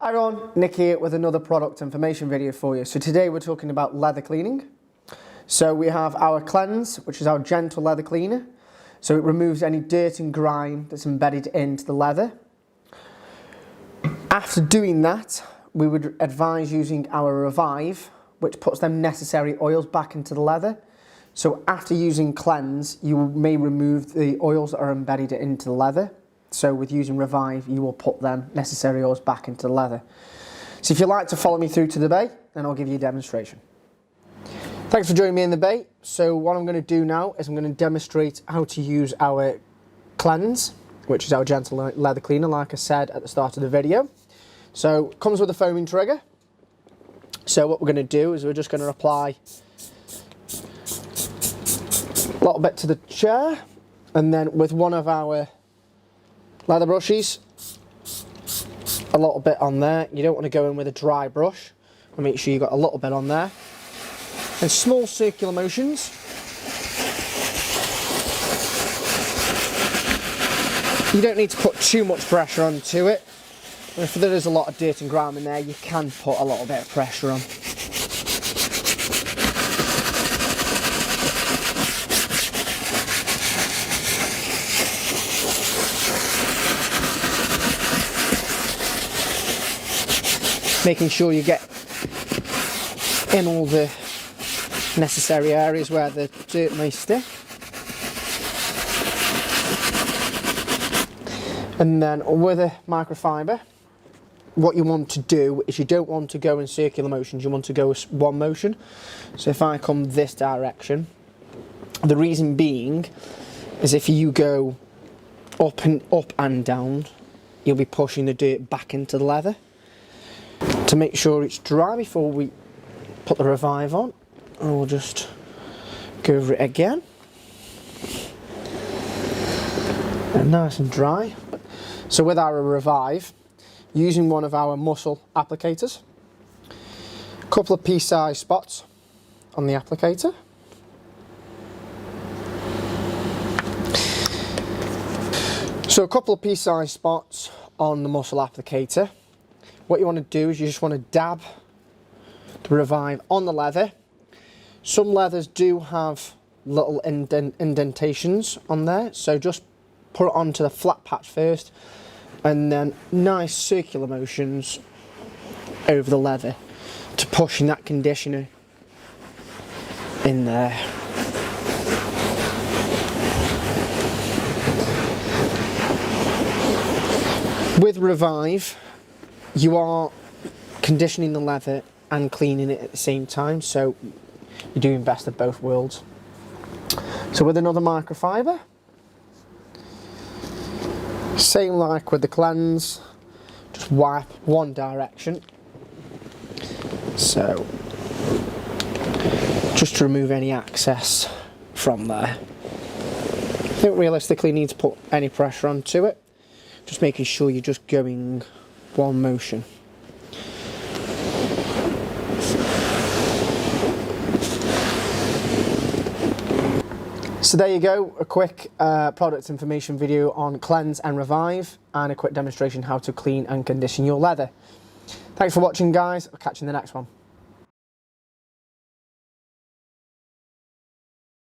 Hi everyone, Nick here with another product information video for you. So today we're talking about leather cleaning. So we have our cleanse, which is our gentle leather cleaner. So it removes any dirt and grime that's embedded into the leather. After doing that, we would advise using our Revive, which puts them necessary oils back into the leather. So after using cleanse, you may remove the oils that are embedded into the leather. So with using Revive, you will put them necessary oils back into the leather. So if you'd like to follow me through to the bay, then I'll give you a demonstration. Thanks for joining me in the bay. So what I'm going to do now is I'm going to demonstrate how to use our cleanse, which is our gentle leather cleaner, like I said at the start of the video. So it comes with a foaming trigger. So what we're going to do is we're just going to apply a little bit to the chair, and then with one of our leather brushes, a little bit on there. You don't want to go in with a dry brush. Make sure you got a little bit on there. And small circular motions. You don't need to put too much pressure onto it. If there is a lot of dirt and grime in there, you can put a little bit of pressure on. Making sure you get in all the necessary areas where the dirt may stick. And then with a microfiber, what you want to do is you don't want to go in circular motions, you want to go one motion. So if I come this direction, the reason being is if you go up and down, you'll be pushing the dirt back into the leather. To make sure it's dry before we put the Revive on, and we'll just go over it again. And nice and dry. So with our Revive, using one of our muscle applicators, a couple of pea-sized spots on the applicator. So a couple of pea-sized spots on the muscle applicator. What you want to do is you just want to dab the Revive on the leather. Some leathers do have little indentations on there, so just put it onto the flat patch first, and then nice circular motions over the leather to pushing that conditioner in there. With Revive, you are conditioning the leather and cleaning it at the same time, so you're doing best of both worlds. So with another microfiber, same like with the cleanse, just wipe one direction. So just to remove any excess from there. You don't realistically need to put any pressure onto it, just making sure you're just going one motion. So there you go, a quick product information video on cleanse and Revive, and a quick demonstration how to clean and condition your leather. Thanks for watching guys, I'll catch you in the next one.